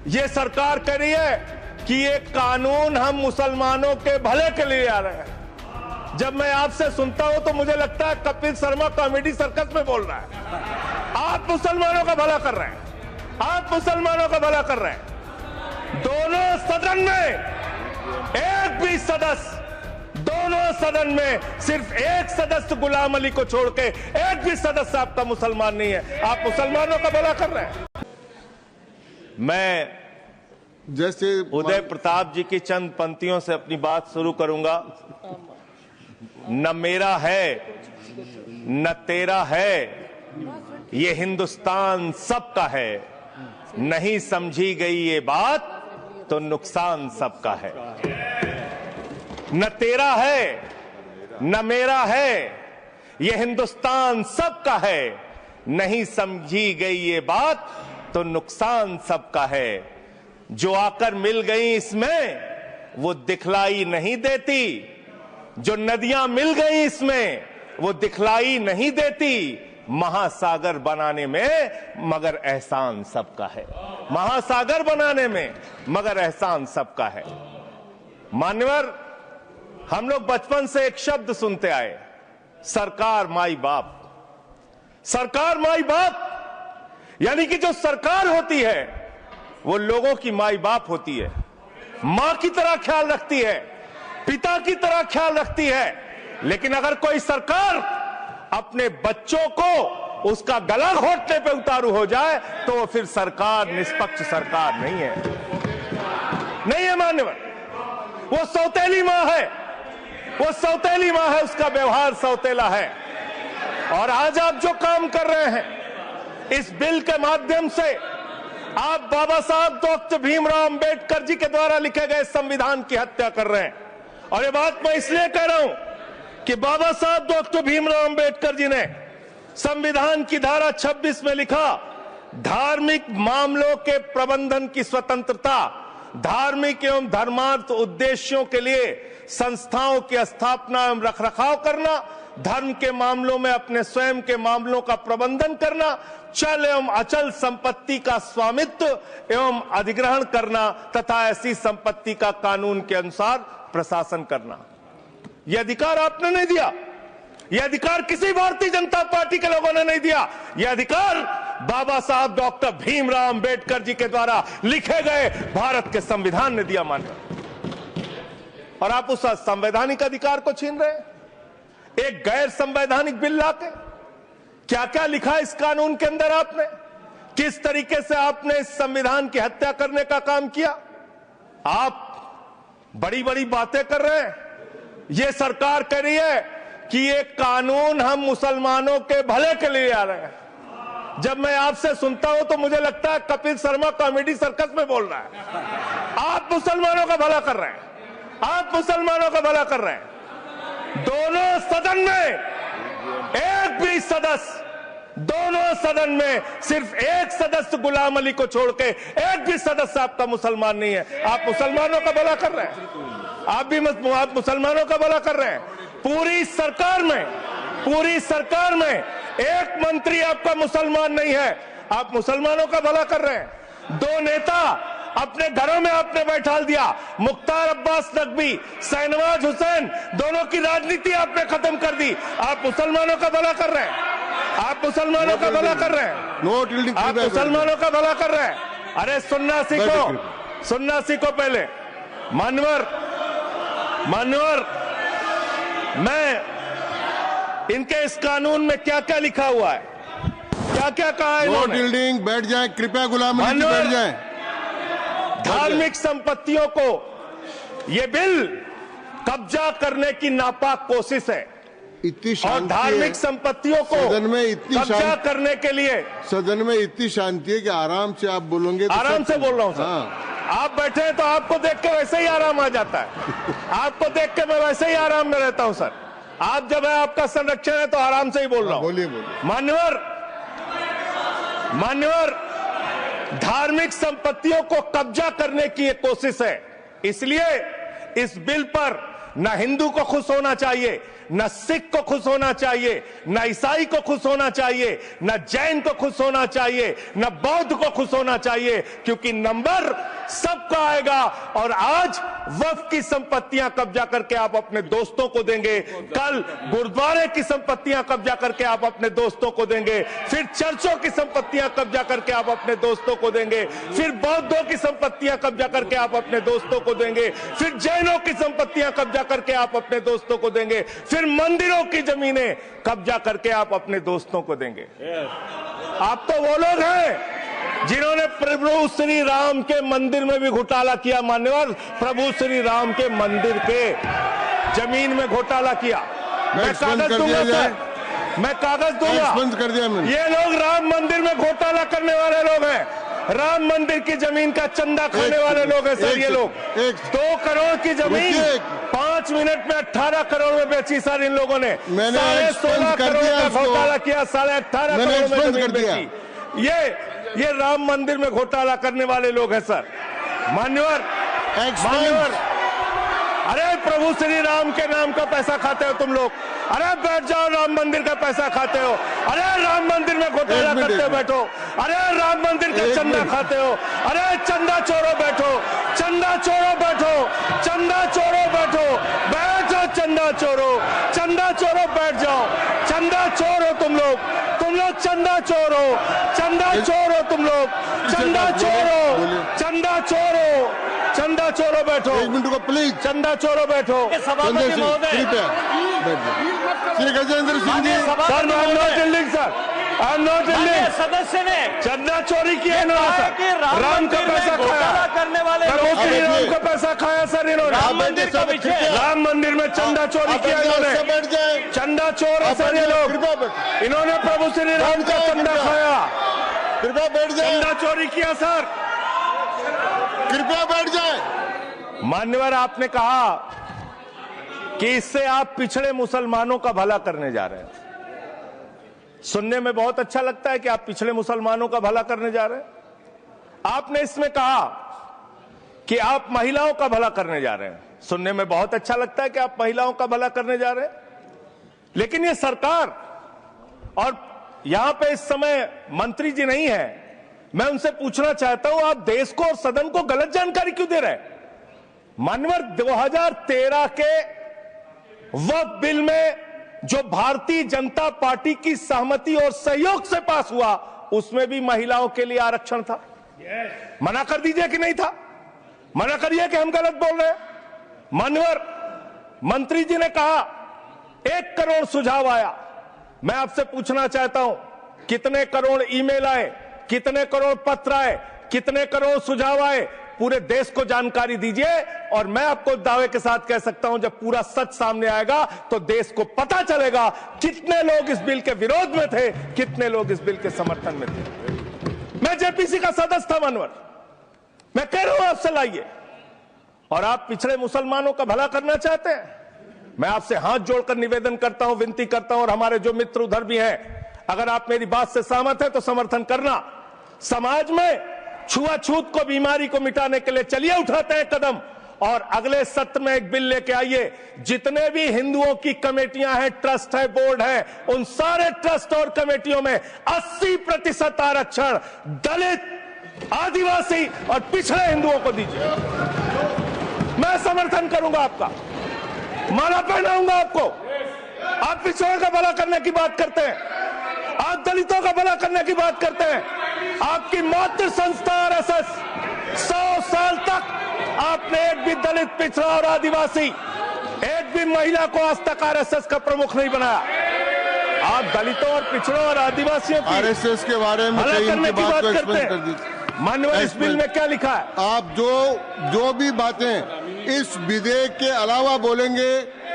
ये सरकार कह रही है कि ये कानून हम मुसलमानों के भले के लिए आ रहे हैं। जब मैं आपसे सुनता हूं तो मुझे लगता है कपिल शर्मा कॉमेडी सर्कस में बोल रहा है। आप मुसलमानों का भला कर रहे हैं, आप मुसलमानों का भला कर रहे हैं। दोनों सदन में एक भी सदस्य, दोनों सदन में सिर्फ एक सदस्य गुलाम अली को छोड़ के एक भी सदस्य आपका मुसलमान नहीं है। आप मुसलमानों का भला कर रहे हैं। मैं जैसे उदय प्रताप जी की चंद पंक्तियों से अपनी बात शुरू करूंगा। न मेरा है न तेरा है, ये हिंदुस्तान सबका है। नहीं समझी गई ये बात तो नुकसान सबका है। न तेरा है न मेरा है, ये हिंदुस्तान सबका है। नहीं समझी गई ये बात तो नुकसान सबका है। जो आकर मिल गई इसमें वो दिखलाई नहीं देती, जो नदियां मिल गई इसमें वो दिखलाई नहीं देती। महासागर बनाने में मगर एहसान सबका है। महासागर बनाने में मगर एहसान सबका है। मान्यवर, हम लोग बचपन से एक शब्द सुनते आए, सरकार माई बाप। सरकार माई बाप यानी कि जो सरकार होती है वो लोगों की माई बाप होती है, मां की तरह ख्याल रखती है, पिता की तरह ख्याल रखती है। लेकिन अगर कोई सरकार अपने बच्चों को उसका गला घोटने पे उतारू हो जाए तो वो फिर सरकार निष्पक्ष सरकार नहीं है, नहीं है मान्यवर। वो सौतेली मां है, वो सौतेली मां है, उसका व्यवहार सौतेला है। और आज आप जो काम कर रहे हैं इस बिल के माध्यम से, आप बाबा साहब डॉक्टर भीमराव अंबेडकर जी के द्वारा लिखे गए संविधान की हत्या कर रहे हैं। और ये बात मैं इसलिए कह रहा हूं कि बाबा साहब डॉक्टर भीमराव अंबेडकर जी ने संविधान की धारा 26 में लिखा, धार्मिक मामलों के प्रबंधन की स्वतंत्रता, धार्मिक एवं धर्मार्थ उद्देश्यों के लिए संस्थाओं की स्थापना एवं रखरखाव करना, धर्म के मामलों में अपने स्वयं के मामलों का प्रबंधन करना, चल एवं अचल संपत्ति का स्वामित्व एवं अधिग्रहण करना तथा ऐसी संपत्ति का कानून के अनुसार प्रशासन करना। यह अधिकार आपने नहीं दिया, यह अधिकार किसी भारतीय जनता पार्टी के लोगों ने नहीं दिया। यह अधिकार बाबा साहब डॉक्टर भीमराव अंबेडकर जी के द्वारा लिखे गए भारत के संविधान ने दिया। मान और आप उस संवैधानिक अधिकार को छीन रहे हैं एक गैर संवैधानिक बिल लाके। क्या क्या लिखा इस कानून के अंदर आपने, किस तरीके से आपने इस संविधान की हत्या करने का काम किया। आप बड़ी बड़ी बातें कर रहे हैं। यह सरकार कह रही है कि ये कानून हम मुसलमानों के भले के लिए आ रहे हैं। जब मैं आपसे सुनता हूं तो मुझे लगता है कपिल शर्मा कॉमेडी सर्कस में बोल रहा है। आप मुसलमानों का भला कर रहे हैं, आप मुसलमानों का भला कर रहे हैं। दोनों सदन में एक भी सदस्य, दोनों सदन में सिर्फ एक सदस्य गुलाम अली को छोड़ के एक भी सदस्य आपका मुसलमान नहीं है। आप मुसलमानों का भला कर रहे हैं, आप मुसलमानों का भला कर रहे हैं। पूरी सरकार में एक मंत्री आपका मुसलमान नहीं है, आप मुसलमानों का भला कर रहे हैं। दो नेता अपने घरों में आपने बैठा दिया, मुख्तार अब्बास नकवी, शहनवाज हुसैन, दोनों की राजनीति आपने खत्म कर दी। आप मुसलमानों का भला कर रहे हैं, आप मुसलमानों का भला कर रहे हैं, आप मुसलमानों का भला कर रहे हैं। अरे सुनना सीखो, सुनना सीखो पहले। मान्यवर, मैं इनके इस कानून में क्या क्या लिखा हुआ है, क्या क्या कहा है इन्होंने। बैठ जाए कृपया, गुलाम अली बैठ जाए। धार्मिक संपत्तियों को यह बिल कब्जा करने की नापाक कोशिश है। इतनी और धार्मिक संपत्तियों को सदन में इतनी कब्जा करने के लिए सदन में इतनी शांति है कि आराम से आप बोलोगे तो आराम से बोल रहा हूं सर। हाँ। आप बैठे हैं तो आपको देख के वैसे ही आराम आ जाता है। आपको देख के मैं वैसे ही आराम में रहता हूं सर। आप जब है आपका संरक्षण है तो आराम से ही बोल रहा हूं। बोलिए। मान्यवर, धार्मिक संपत्तियों को कब्जा करने की एक कोशिश है। इसलिए इस बिल पर न हिंदू को खुश होना चाहिए, न सिख को खुश होना चाहिए, न ईसाई को खुश होना चाहिए, न जैन को खुश होना चाहिए, न बौद्ध को खुश होना चाहिए, क्योंकि नंबर सबका आएगा। और आज वक्फ की संपत्तियां कब्जा करके आप अपने दोस्तों को देंगे, कल गुरुद्वारे की संपत्तियां कब्जा करके आप अपने दोस्तों को देंगे, फिर चर्चों की संपत्तियां कब्जा करके आप अपने दोस्तों को देंगे, फिर बौद्धों की संपत्तियां कब्जा करके आप अपने दोस्तों को देंगे, फिर जैनों की संपत्तियां कब्जा करके आप अपने दोस्तों को देंगे, फिर मंदिरों की जमीनें कब्जा करके आप अपने दोस्तों को देंगे। आप तो वो लोग हैं जिन्होंने प्रभु श्री राम के मंदिर में भी घोटाला किया। मान्यवर, प्रभु श्री राम के मंदिर के जमीन में घोटाला किया। मैं कागज दूंगा सर, मैं कागज दूंगा। बंद कर दिया मैंने। ये लोग राम मंदिर में घोटाला करने वाले लोग हैं, राम मंदिर की जमीन का चंदा खाने वाले लोग हैं सर। ये लोग 2 करोड़ की जमीन 5 मिनट में 18 करोड़ में बेची सर इन लोगों ने। 16.5 करोड़ का घोटाला किया, 18.5 करोड़ में जमीन बेची। ये राम मंदिर में घोटाला करने वाले लोग हैं सर। मान्यवर, अरे प्रभु श्री राम के नाम का पैसा खाते हो तुम लोग। अरे बैठ जाओ, राम मंदिर का पैसा खाते हो। अरे राम मंदिर में घोटाला करते हो, बैठो। अरे राम मंदिर का चंदा खाते हो। अरे चंदा चोरो बैठो, चंदा चोरो बैठो, चंदा चोरो बैठो, बैठो चंदा चोरो, चंदा चोरो बैठ जाओ। चंदा चोरो तुम लोग चंदा चोरो, चंदा चोरो तुम लोग, चंदा चोरो, चंदा चोरो, चंदा चोरो बैठो। 1 मिनट को प्लीज। चंदा चोरो बैठो। सभापति महोदय, Shri Gajendra Singh ji. Sir, I am not dealing sir, I am not dealing. सदस्य ने चंदा चोरी किया इन्होंने, राम का पैसा खाया, करने वाले प्रभु श्री राम का पैसा खाया सर इन्होंने। राम मंदिर का विषय, राम मंदिर में चंदा चोरी किया इन्होंने। चंदा चोर है सर ये लोग। इन्होंने प्रभु श्री राम का चंदा खाया। कृपया बैठ जाए। चंदा चोरी किया सर। कृपया बैठ जाए। मान्यवर, आपने कहा कि इससे आप पिछड़े मुसलमानों का भला करने जा रहे हैं। सुनने में बहुत अच्छा लगता है कि आप पिछड़े मुसलमानों का भला करने जा रहे हैं। आपने इसमें कहा कि आप महिलाओं का भला करने जा रहे हैं। सुनने में बहुत अच्छा लगता है कि आप महिलाओं का भला करने जा रहे हैं, लेकिन ये सरकार और यहां पे इस समय मंत्री जी नहीं है, मैं उनसे पूछना चाहता हूं, आप देश को और सदन को गलत जानकारी क्यों दे रहे हैं? मान्यवर, 2013 के वक्फ बिल में जो भारतीय जनता पार्टी की सहमति और सहयोग से पास हुआ, उसमें भी महिलाओं के लिए आरक्षण था। मना कर दीजिए कि नहीं था? मना करिए कि हम गलत बोल रहे हैं। मान्यवर, मंत्री जी ने कहा 1 करोड़ सुझाव आया। मैं आपसे पूछना चाहता हूं, कितने करोड़ ईमेल आए, कितने करोड़ पत्र आए, कितने करोड़ सुझाव आए? पूरे देश को जानकारी दीजिए। और मैं आपको दावे के साथ कह सकता हूं, जब पूरा सच सामने आएगा तो देश को पता चलेगा कितने लोग इस बिल के विरोध में थे, कितने लोग इस बिल के समर्थन में थे। मैं जेपीसी का सदस्य था मानवर, मैं कह रहा हूं आपसे लाइए। और आप पिछड़े मुसलमानों का भला करना चाहते हैं, मैं आपसे हाथ जोड़कर निवेदन करता हूं, विनती करता हूं, और हमारे जो मित्र उधर भी हैं, अगर आप मेरी बात से सहमत हैं तो समर्थन करना। समाज में छुआछूत को, बीमारी को मिटाने के लिए चलिए उठाते हैं कदम, और अगले सत्र में एक बिल लेके आइए। जितने भी हिंदुओं की कमेटियां हैं, ट्रस्ट है, बोर्ड है, उन सारे ट्रस्ट और कमेटियों में 80% आरक्षण दलित, आदिवासी और पिछड़े हिंदुओं को दीजिए। मैं समर्थन करूंगा आपका, माला पहनाऊंगा आपको। आप पिछड़ों का भला करने की बात करते हैं, आप दलितों का भला करने की बात करते हैं। आपकी मातृ संस्था आरएसएस 100 साल तक आपने एक भी दलित, पिछड़ा और आदिवासी, एक भी महिला को आज तक आरएसएस का प्रमुख नहीं बनाया। आप दलितों और पिछड़ों और आदिवासियों की आरएसएस के बारे में भला करने की बात करते कर हैं। माननीय, इस बिल में क्या लिखा है? आप जो भी बातें इस विधेयक के अलावा बोलेंगे,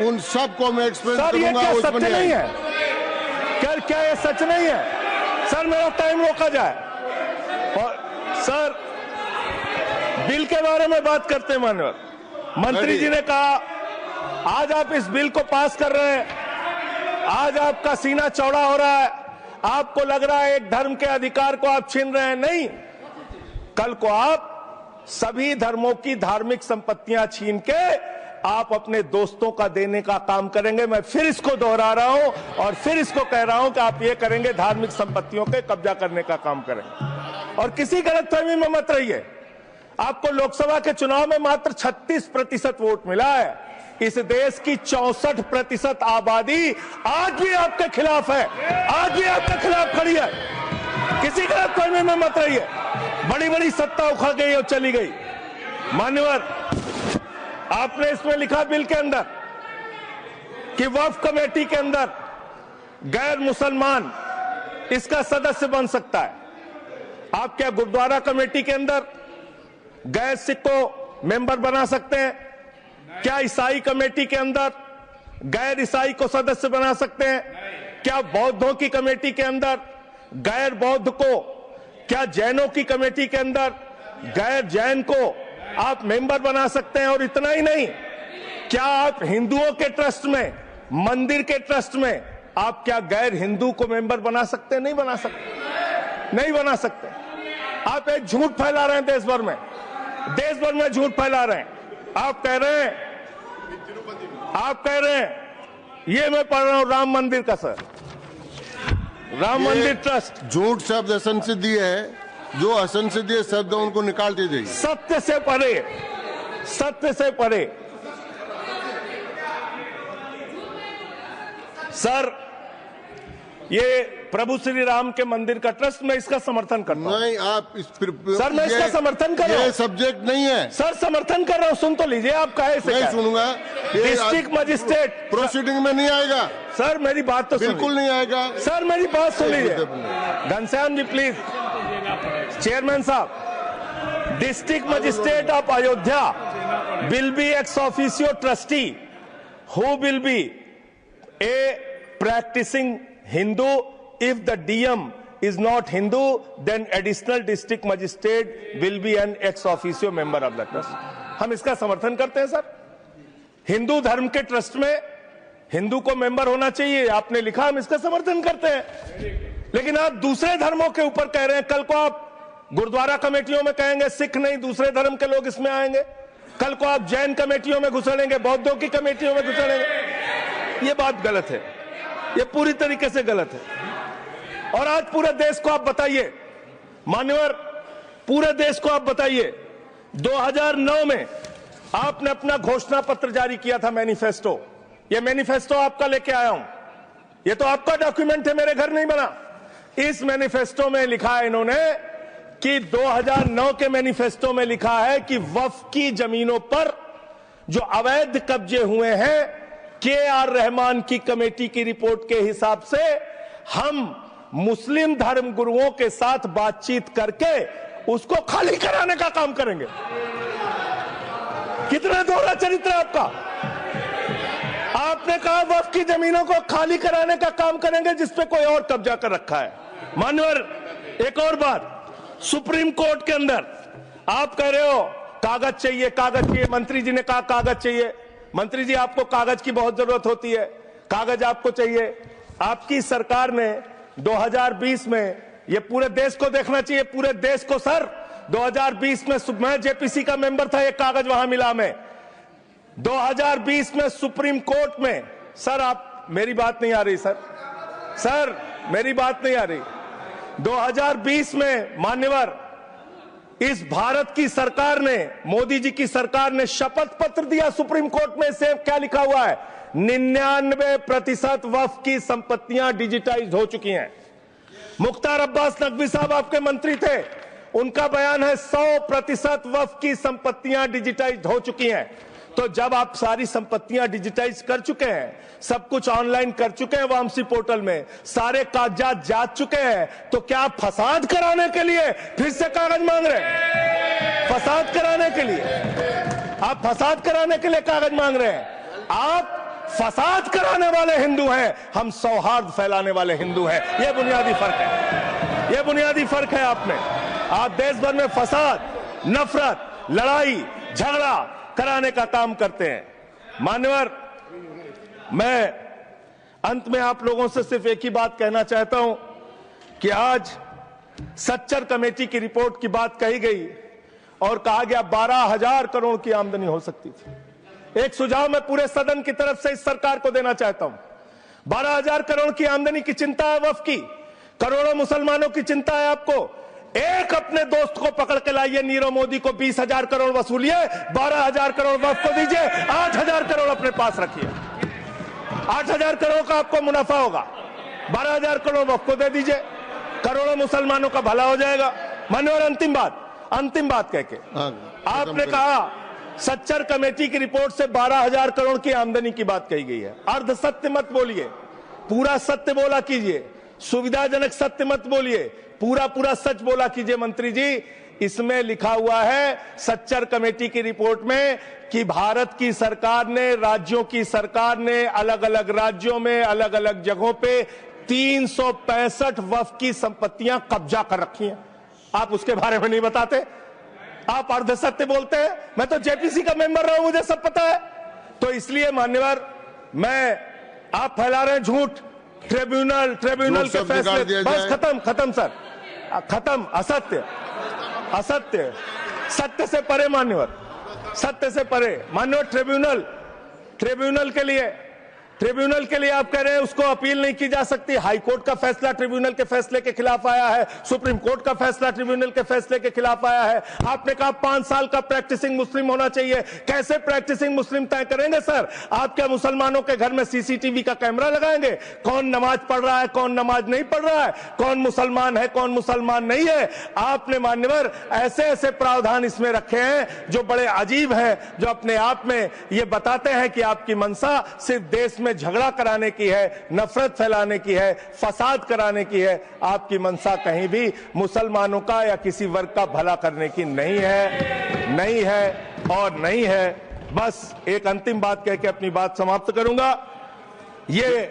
उन सबको मैं एक्सप्लेन करूंगा। क्या सच नहीं है? क्या ये सच नहीं है? सर, मेरा टाइम रोका जाए। और सर, बिल के बारे में बात करते हैं। माननीय मंत्री जी ने कहा आज आप इस बिल को पास कर रहे हैं, आज आपका सीना चौड़ा हो रहा है, आपको लग रहा है एक धर्म के अधिकार को आप छीन रहे हैं। नहीं, कल को आप सभी धर्मों की धार्मिक संपत्तियां छीन के आप अपने दोस्तों का देने का काम करेंगे। मैं फिर इसको दोहरा रहा हूं और फिर इसको कह रहा हूं कि आप ये करेंगे, धार्मिक संपत्तियों के कब्जा करने का काम करेंगे। और किसी गलतफहमी में मत रहिए। आपको लोकसभा के चुनाव में मात्र 36% वोट मिला है। इस देश की 64% आबादी आज भी आपके खिलाफ है, आज भी आपके खिलाफ खड़ी है। किसी गलतफहमी में मत रहिए। बड़ी बड़ी सत्ता उखड़ गई और चली गई। मान्यवर, आपने इसमें लिखा बिल के अंदर कि वक्फ कमेटी के अंदर गैर मुसलमान इसका सदस्य बन सकता है। आप क्या गुरुद्वारा कमेटी के अंदर गैर सिख को मेंबर बना सकते हैं? क्या ईसाई कमेटी के अंदर गैर ईसाई को सदस्य बना सकते हैं? क्या बौद्धों की कमेटी के अंदर गैर बौद्ध को, क्या जैनों की कमेटी के अंदर गैर जैन को आप मेंबर बना सकते हैं? और इतना ही नहीं, क्या आप हिंदुओं के ट्रस्ट में, मंदिर के ट्रस्ट में आप क्या गैर हिंदू को मेंबर बना सकते हैं? नहीं बना सकते, नहीं बना सकते। आप एक झूठ फैला रहे हैं देश भर में, देश भर में झूठ फैला रहे हैं। आप कह रहे हैं ये मैं पढ़ रहा हूं राम मंदिर का, सर, राम मंदिर ट्रस्ट। झूठ शब्द असंसदीय है, जो असंसदीय शब्द है उनको निकाल दीजिए। सत्य से परे, सत्य से परे। सर, ये प्रभु श्री राम के मंदिर का ट्रस्ट, मैं इसका समर्थन करता हूं। नहीं, आप सर, मैं इसका समर्थन कर रहा हूं। ये सब्जेक्ट नहीं है सर, समर्थन कर रहा हूं। सुन तो लीजिए, आप कहे से नहीं सुनूंगा। डिस्ट्रिक्ट मजिस्ट्रेट प्रोसीडिंग में नहीं आएगा सर, मेरी बात तो बिल्कुल नहीं आएगा। सर, मेरी बात सुन लीजिए। घनश्याम जी प्लीज, चेयरमैन साहब, district magistrate of Ayodhya will be ex officio trustee who will be a practicing Hindu. If the DM is not Hindu, then additional district magistrate will be an ex officio member of the trust. हम इसका समर्थन करते हैं sir. Hindu धर्म के trust में हिंदू को member होना चाहिए, आपने लिखा, हम इसका समर्थन करते हैं। लेकिन आप दूसरे धर्मों के ऊपर कह रहे हैं। कल को आप गुरुद्वारा कमेटियों में कहेंगे सिख नहीं, दूसरे धर्म के लोग इसमें आएंगे। कल को आप जैन कमेटियों में घुसड़ेंगे, बौद्धों की कमेटियों में घुसड़ेंगे। ये बात गलत है, ये पूरी तरीके से गलत है। और आज पूरे देश को आप बताइए, मान्यवर, पूरे देश को आप बताइए, 2009 में आपने अपना घोषणा पत्र जारी किया था, मैनिफेस्टो। ये मैनिफेस्टो आपका लेके आया हूं, ये तो आपका डॉक्यूमेंट है, मेरे घर नहीं बना। इस मैनिफेस्टो में लिखा है इन्होंने कि 2009 के मैनिफेस्टो में लिखा है कि वक्फ की जमीनों पर जो अवैध कब्जे हुए हैं, के.आर. रहमान की कमेटी की रिपोर्ट के हिसाब से हम मुस्लिम धर्म गुरुओं के साथ बातचीत करके उसको खाली कराने का काम करेंगे। कितना दोहरा चरित्र है आपका। आपने कहा वक्फ की जमीनों को खाली कराने का काम करेंगे जिसपे कोई और कब्जा कर रखा है। मान्यवर, एक और बात, सुप्रीम कोर्ट के अंदर आप कह रहे हो कागज चाहिए, कागज चाहिए। मंत्री जी ने कहा कागज चाहिए। मंत्री जी, आपको कागज की बहुत जरूरत होती है, कागज आपको चाहिए। आपकी सरकार ने 2020 में, ये पूरे देश को देखना चाहिए, पूरे देश को सर, 2020 में मैं जेपीसी का मेंबर था, एक कागज वहां मिला मैं 2020 में सुप्रीम कोर्ट में। सर, आप, मेरी बात नहीं आ रही सर, सर मेरी बात नहीं आ रही। 2020 में मान्यवर, इस भारत की सरकार ने, मोदी जी की सरकार ने शपथ पत्र दिया सुप्रीम कोर्ट में। से क्या लिखा हुआ है? 99% वक्फ की संपत्तियां डिजिटाइज हो चुकी हैं। मुख्तार अब्बास नकवी साहब आपके मंत्री थे, उनका बयान है 100% वक्फ की संपत्तियां डिजिटाइज हो चुकी हैं। तो जब आप सारी संपत्तियां डिजिटाइज कर चुके हैं, सब कुछ ऑनलाइन कर चुके हैं वामसी पोर्टल में, सारे कागजात जांच चुके हैं, तो क्या आप फसाद कराने के लिए फिर से कागज मांग रहे हैं? फसाद कराने के लिए, आप फसाद कराने के लिए कागज मांग रहे हैं। आप फसाद कराने वाले हिंदू हैं, हम सौहार्द फैलाने वाले हिंदू हैं। यह बुनियादी फर्क है, यह बुनियादी फर्क है। आप देश भर में फसाद, नफरत, लड़ाई, झगड़ा कराने का काम करते हैं। मान्यवर, मैं अंत में आप लोगों से सिर्फ एक ही बात कहना चाहता हूं कि आज सच्चर कमेटी की रिपोर्ट की बात कही गई और कहा गया 12,000 करोड़ की आमदनी हो सकती थी। एक सुझाव मैं पूरे सदन की तरफ से इस सरकार को देना चाहता हूं। 12,000 करोड़ की आमदनी की चिंता है वक्फ की, करोड़ों मुसलमानों की चिंता है आपको। एक अपने दोस्त को पकड़ के लाइए, नीरव मोदी को 20,000 करोड़ वसूलिए, 12,000 करोड़ वक्फ को दीजिए, 8,000 करोड़ अपने पास रखिए। 8,000 करोड़ का आपको मुनाफा होगा, 12,000 करोड़ वक्फ को दे दीजिए, करोड़ों मुसलमानों का भला हो जाएगा। मान्यवर अंतिम बात कह के आपने कहा सच्चर कमेटी की रिपोर्ट से 12,000 करोड़ की आमदनी की बात कही गई है। अर्ध सत्य मत बोलिए, पूरा सत्य बोला कीजिए। सुविधाजनक सत्य मत बोलिए, पूरा सच बोला कीजिए। मंत्री जी, इसमें लिखा हुआ है सच्चर कमेटी की रिपोर्ट में कि भारत की सरकार ने, राज्यों की सरकार ने अलग अलग राज्यों में अलग अलग जगहों पे 365 वक्फ की संपत्तियां कब्जा कर रखी हैं। आप उसके बारे में नहीं बताते, आप अर्ध सत्य बोलते हैं। मैं तो जेपीसी का मेंबर रहा हूं, मुझे सब पता है। तो इसलिए मान्यवर, आप फैला रहे हैं झूठ। ट्रिब्यूनल के फैसले, बस खत्म सर, खत्म। असत्य, सत्य से परे मान्यवर, सत्य से परे मान्यवर। ट्रिब्यूनल के लिए आप कह रहे हैं उसको अपील नहीं की जा सकती। हाई कोर्ट का फैसला ट्रिब्यूनल के फैसले के खिलाफ आया है, सुप्रीम कोर्ट का फैसला ट्रिब्यूनल के फैसले के खिलाफ आया है। आपने कहा 5 साल का प्रैक्टिसिंग मुस्लिम होना चाहिए। कैसे प्रैक्टिसिंग मुस्लिम तय करेंगे सर? आप क्या मुसलमानों के घर में सीसीटीवी का कैमरा लगाएंगे? कौन नमाज पढ़ रहा है, कौन नमाज नहीं पढ़ रहा है, कौन मुसलमान है, कौन मुसलमान नहीं है? आपने मान्यवर ऐसे प्रावधान इसमें रखे हैं जो बड़े अजीब है, जो अपने आप में ये बताते हैं कि आपकी मंशा सिर्फ देश में झगड़ा कराने की है, नफरत फैलाने की है, फसाद कराने की है। आपकी मंशा कहीं भी मुसलमानों का या किसी वर्ग का भला करने की नहीं है। बस एक अंतिम बात कह के अपनी बात समाप्त करूंगा। ये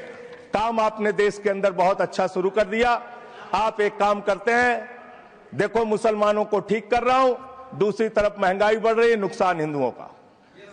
काम आपने देश के अंदर बहुत अच्छा शुरू कर दिया। आप एक काम करते हैं, देखो मुसलमानों को ठीक कर रहा हूं, दूसरी तरफ महंगाई बढ़ रही है, नुकसान हिंदुओं का।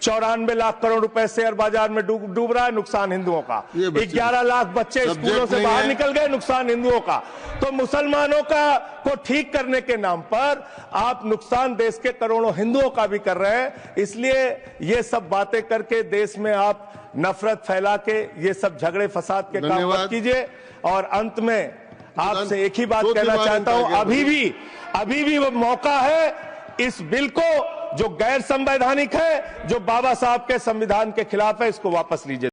94 लाख करोड़ रुपए शेयर बाजार में डूब रहा है, नुकसान हिंदुओं का। 11 लाख बच्चे स्कूलों से बाहर निकल गए, नुकसान हिंदुओं का। तो मुसलमानों को ठीक करने के नाम पर आप नुकसान देश के करोड़ों हिंदुओं का भी कर रहे हैं। इसलिए ये सब बातें करके देश में आप नफरत फैला के ये सब झगड़े फसाद के काम मत कीजिए। और अंत में आपसे एक ही बात कहना चाहता हूं, अभी भी वो मौका है इस बिल को, जो गैर संवैधानिक है, जो बाबा साहब के संविधान के खिलाफ है, इसको वापस लीजिए।